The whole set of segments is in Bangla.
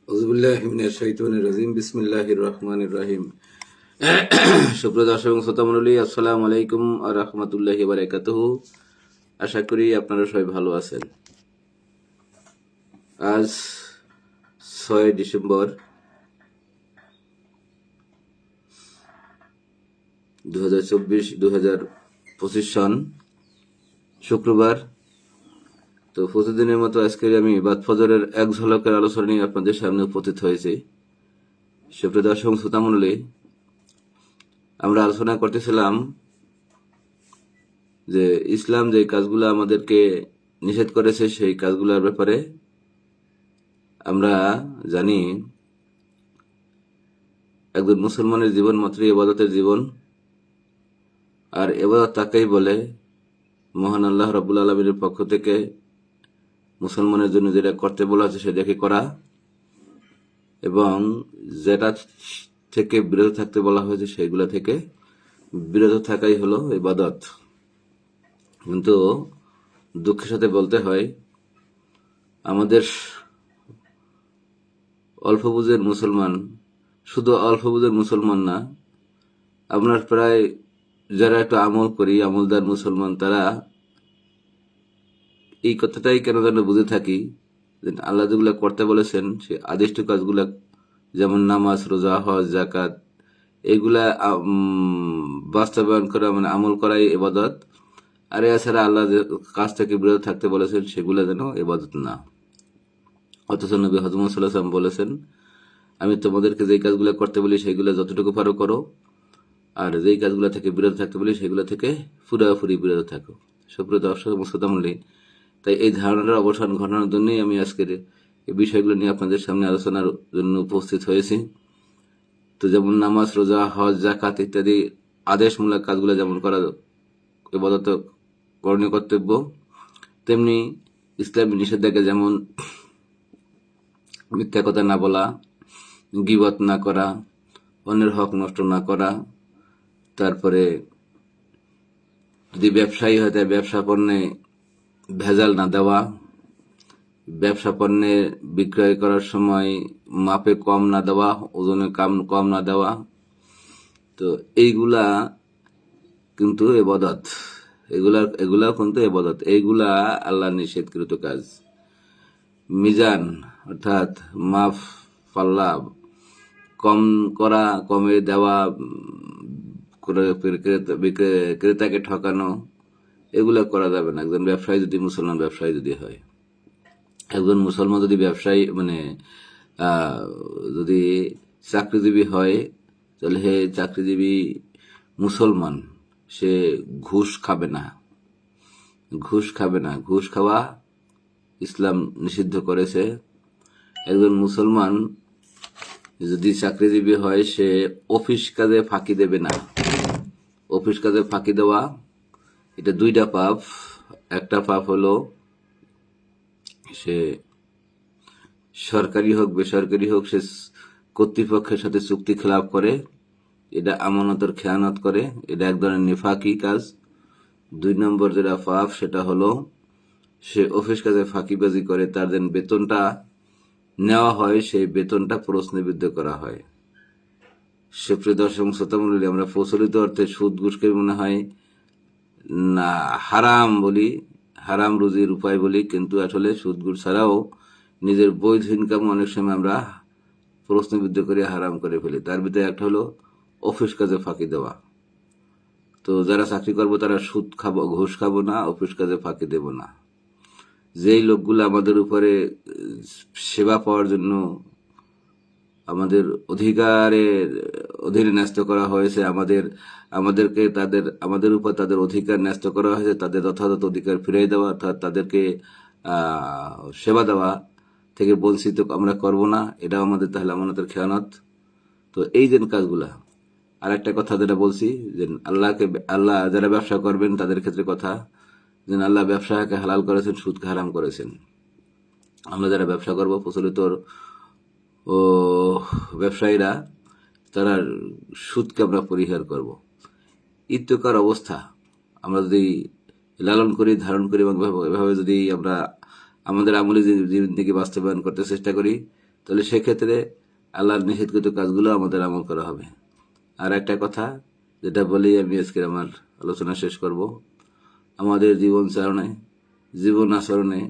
আউযুবিল্লাহি মিনাশ শাইতানির রাজিম। বিসমিল্লাহির রহমানির রহিম। সুপ্রিয় দর্শক এবং শ্রোতা মণ্ডলী, আসসালামু আলাইকুম ওয়া রাহমাতুল্লাহি ওয়া বারাকাতুহু। আশা করি আপনারা সবাই ভালো আছেন। আজ 6 ডিসেম্বর 2025 সন, শুক্রবার। তো প্রতিদিনের মতো আজকে আমি বাদ ফজরের এক ঝলকের আলোচনা নিয়ে আপনাদের সামনে উপস্থিত হয়েছি। সুপ্রিয় দর্শক এবং শ্রোতা মণ্ডলী, আমরা আলোচনা করতেছিলাম যে ইসলাম যে কাজগুলো আমাদেরকে নিষেধ করেছে সেই কাজগুলোর ব্যাপারে। আমরা জানি একজন মুসলমানের জীবন মাত্রই ইবাদতের জীবন, আর ইবাদত তাকেই বলে মহান আল্লাহ রাব্বুল আলামিনের পক্ষ থেকে মুসলমানের জন্য যেটা করতে বলা হয়েছে সেটাকে করা, এবং যেটা থেকে বিরত থাকতে বলা হয়েছে সেগুলো থেকে বিরত থাকাই হলো ইবাদত। কিন্তু দুঃখের সাথে বলতে হয়, আমাদের অল্প বুঝের মুসলমান, শুধু অল্প বুঝের মুসলমান না, আপনার প্রায় যারা একটু আমল করি, আমলদার মুসলমান, তারা এই কথাটাই কেন যেন বুঝে থাকি যে আল্লাহ যেগুলা করতে বলেছেন সে আদিষ্ট কাজগুলা, যেমন নামাজ, রোজা, হজ, যাকাত, এগুলা বাস্তবায়ন করা, মানে আমল করাই ইবাদত। আর এছাড়া আল্লাহ যে কাজ থেকে বিরত থাকতে বলেছেন সেগুলা যেন ইবাদত না। অথচ নবী হযরত মুহাম্মদ সাল্লাল্লাহু আলাইহি ওয়াসাল্লাম বলেছেন, আমি তোমাদেরকে যেই কাজগুলো করতে বলি সেগুলো যতটুকু পারো করো, আর যেই কাজগুলো থেকে বিরত থাকতে বলি সেগুলো থেকে পুরোপুরি বিরত থাকো। সুপ্রিয় দর্শক এবং শ্রোতা মণ্ডলী, তাই এই ধারণার অবসান ঘটানোর জন্যই আমি আজকের এই বিষয়গুলো নিয়ে আপনাদের সামনে আলোচনার জন্য উপস্থিত হয়েছি। তো যেমন নামাজ, রোজা, হজ, যাকাত ইত্যাদি আদেশমূলক কাজগুলো যেমন করা ইবাদত, করণীয় কর্তব্য, তেমনি ইসলামী নিষেধাজ্ঞা, যেমন মিথ্যা কথা না বলা, গীবত না করা, অন্যের হক নষ্ট না করা, তারপরে যদি ব্যবসায়ী হয় তাই ব্যবসা পণ্যে ভেজাল না দেওয়া, ব্যবসা পণ্যে বিক্রয় করার সময় মাপে কম না দেওয়া, ওজনে কম না দেওয়া। তো এইগুলা কিন্তু ইবাদত, এগুলা কিন্তু ইবাদত, এইগুলা আল্লাহ নিষেধকৃত কাজ। মিজান অর্থাৎ মাপ, পাল্লা কম করা, কমে দেওয়া, ক্রেতাকে ঠকানো, এগুলা করা যাবে না। একজন ব্যবসায়ী যদি, মুসলমান ব্যবসায়ী যদি হয়, একজন মুসলমান যদি ব্যবসায়ী মানে যদি চাকরিজীবী হয়, তাহলে হে চাকরিজীবী মুসলমান, সে ঘুষ খাবে না। ঘুষ খাওয়া ইসলাম নিষিদ্ধ করেছে। একজন মুসলমান যদি চাকরিজীবী হয়, সে অফিস কাজে ফাঁকি দেবে না। অফিস কাজে ফাঁকি দেওয়া, এটা দুইটা পাপ। একটা পাপ হলো সে সরকারি হোক বেসরকারি হোক, সে কর্তৃপক্ষের সাথে চুক্তি খেলাপ করে, এটা আমানতের খেয়ানত করে, এটা এক ধরনের নিফাকি কাজ। 2 নম্বর যেটা পাপ, সেটা হলো সে অফিস কাজে ফাঁকিবাজি করে, তার যেন বেতনটা নেওয়া হয় সেই বেতনটা প্রশ্নবিদ্ধ করা হয়। সুপ্রিয় দর্শক শ্রোতা মণ্ডলী, আমরা প্রচলিত অর্থে সুদ ঘুষকে মনে হয় না হারাম বলি, হারাম রুজির উপায় বলি, কিন্তু আসলে সুদ ঘুষ ছাড়াও নিজের বৈধ ইনকাম অনেক সময় আমরা প্রশ্নবিদ্ধ করে হারাম করে ফেলি। তার ভিতরে একটা হলো অফিস কাজে ফাঁকি দেওয়া। তো যারা চাকরি করবো তারা সুদ খাবো, ঘুষ খাবো না, অফিস কাজে ফাঁকি দেব না। যেই লোকগুলো আমাদের উপরে সেবা পাওয়ার জন্য আমাদের অধিকারের অধীনে ন্যস্ত করা হয়েছে, আমাদেরকে আমাদের উপর তাদের অধিকার ন্যস্ত করা হয়েছে, তাদের যথাযথ অধিকার ফিরিয়ে দেওয়া, অর্থাৎ তাদেরকে সেবা দেওয়া থেকে বঞ্চিত আমরা করব না, এটাও আমাদের তাহলে আমানতের খেয়ানত। তো এই যে কাজগুলা, আর একটা কথা যেটা বলছি, যে আল্লাহ যারা ব্যবসা করবেন তাদের ক্ষেত্রে কথা, যে আল্লাহ ব্যবসাকে হালাল করেছেন, সুদকে হারাম করেছেন। আমরা যারা ব্যবসা করব, প্রচলিত ও ব্যবসায়ীরা, তারা সুদকে আমরা পরিহার করব। ইত্যকার অবস্থা আমরা যদি লালন করি, ধারণ করি, এবং এভাবে যদি আমরা আমাদের আমলে জীবন থেকে বাস্তবায়ন করতে চেষ্টা করি, তাহলে সেক্ষেত্রে আল্লাহর নিষেধকৃত কাজগুলো আমাদের আমল করা হবে। আর একটা কথা যেটা বলেই আমি আজকে আমার আলোচনা শেষ করব, আমাদের জীবন আচরণে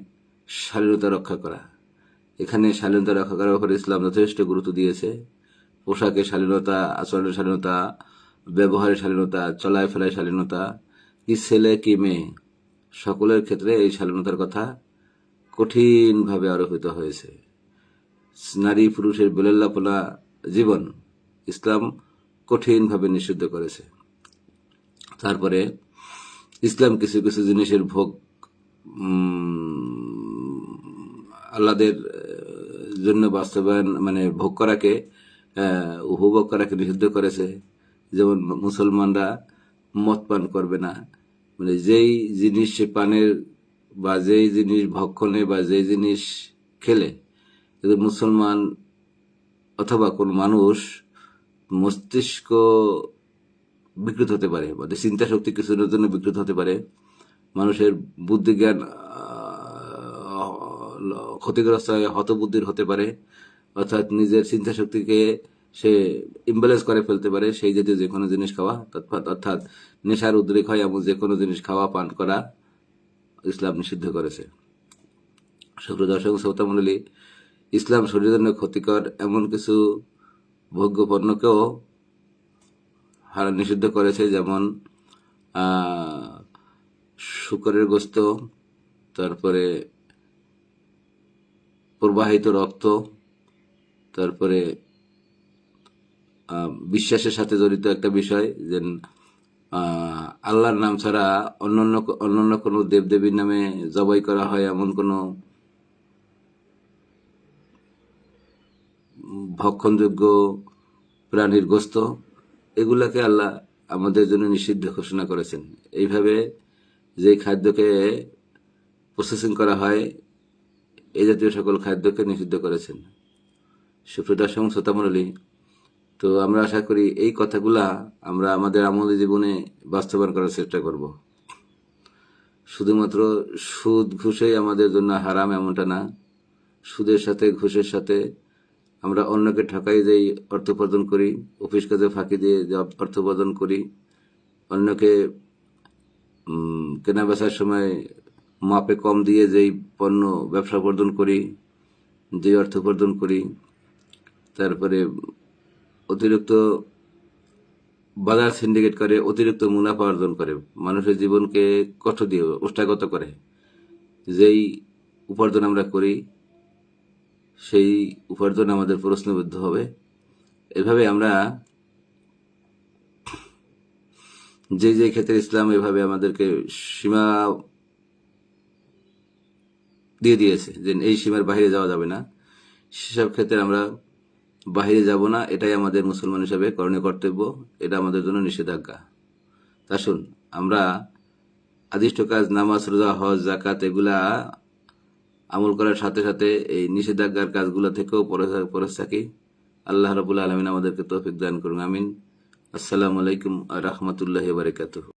শালীনতা রক্ষা করা। এখানে শালীনতা রক্ষা করার ব্যাপারে ইসলাম যথেষ্ট গুরুত্ব দিয়েছে। পোশাকে শালীনতা, আচরণের শালীনতা, ব্যবহারের শালীনতা, চলায় ফেলায় শালীনতা, কি ছেলে কি মেয়ে সকলের ক্ষেত্রে এই শালীনতার কথা কঠিনভাবে আরোপিত হয়েছে। নারী পুরুষের বেলাল্লাপনা জীবন ইসলাম কঠিনভাবে নিষিদ্ধ করেছে। তারপরে ইসলাম কিছু কিছু জিনিসের ভোগ আল্লাদের জন্য বাস্তবায়ন ভোগ করাকে উপভোগ করাকে নিষিদ্ধ করেছে। যেমন মুসলমানরা মদ পান করবে না, যেই জিনিস পানের বা যেই জিনিস ভক্ষণে বা যেই জিনিস খেলে যদি মুসলমান অথবা কোন মানুষ মস্তিষ্ক বিকৃত হতে পারে, চিন্তা শক্তি কিছুর জন্য বিকৃত হতে পারে, মানুষের বুদ্ধি জ্ঞান ক্ষতিগ্রস্ত হয়ে হতবুদ্ধির হতে পারে, অর্থাৎ নিজের চিন্তা শক্তিকে সে ইমব্যালেন্স করে ফেলতে পারে, সেই জাতীয় যে কোনো জিনিস খাওয়া, অর্থাৎ নেশার উদ্রেক হয় এমন যে কোনো জিনিস খাওয়া পান করা ইসলাম নিষিদ্ধ করেছে। সুপ্রিয় দর্শক শ্রোতা মণ্ডলী, ইসলাম শরীরের জন্য ক্ষতিকর এমন কিছু ভোগ্য পণ্যকেও নিষিদ্ধ করেছে, যেমন শুকরের গোস্ত, তারপরে প্রবাহিত রক্ত, তারপরে বিশ্বাসের সাথে জড়িত একটা বিষয় যে আল্লাহর নাম ছাড়া অন্যান্য কোনো দেবদেবীর নামে জবাই করা হয় এমন কোনো ভক্ষণযোগ্য প্রাণীর গোস্ত, এগুলাকে আল্লাহ আমাদের জন্য নিষিদ্ধ ঘোষণা করেছেন। এইভাবে যে খাদ্যকে প্রসেসিং করা হয় এই জাতীয় সকল খাদ্যকে নিষিদ্ধ করেছেন। সুপ্রিয় দর্শক শ্রোতা মণ্ডলী, তো আমরা আশা করি এই কথাগুলা আমরা আমাদের আমলী জীবনে বাস্তবায়ন করার চেষ্টা করব। শুধুমাত্র সুদ ঘুষেই আমাদের জন্য হারাম এমনটা না। সুদের সাথে ঘুষের সাথে আমরা অন্যকে ঠকাই যেই অর্থ উপার্জন করি, অফিস কাজে ফাঁকি দিয়ে যে অর্থ উপার্জন করি, অন্যকে কেনা বেচার সময় মাপে কম দিয়ে যেই পণ্য ব্যবসা উপার্জন করি, যে অর্থ উপার্জন করি, তারপরে অতিরিক্ত বাজার সিন্ডিকেট করে অতিরিক্ত মুনাফা অর্জন করে মানুষের জীবনকে কষ্ট দিয়ে ওষ্ঠাগত করে যেই উপার্জন আমরা করি সেই উপার্জন আমাদের প্রশ্নবিদ্ধ হবে। এভাবে আমরা যে ক্ষেত্রে ইসলাম এভাবে আমাদেরকে সীমা দিয়ে দিয়েছে যে এই সীমার বাইরে যাওয়া যাবে না, সেসব ক্ষেত্রে আমরা বাহিরে যাব না। এটাই আমাদের মুসলমান হিসাবে করণীয় কর্তব্য, এটা আমাদের জন্য নিষেধাজ্ঞা। আসুন আমরা আদিষ্ট কাজ নামাজ, রোজা, হজ, যাকাত এগুলা আমল করার সাথে সাথে এই নিষেধাজ্ঞার কাজগুলো থেকেও পরে থাকি। আল্লাহ রাব্বুল আলামিন আমাদেরকে তৌফিক দান করুন, আমিন। আসসালামু আলাইকুম ওয়া রাহমাতুল্লাহি ওয়া বারাকাতুহু।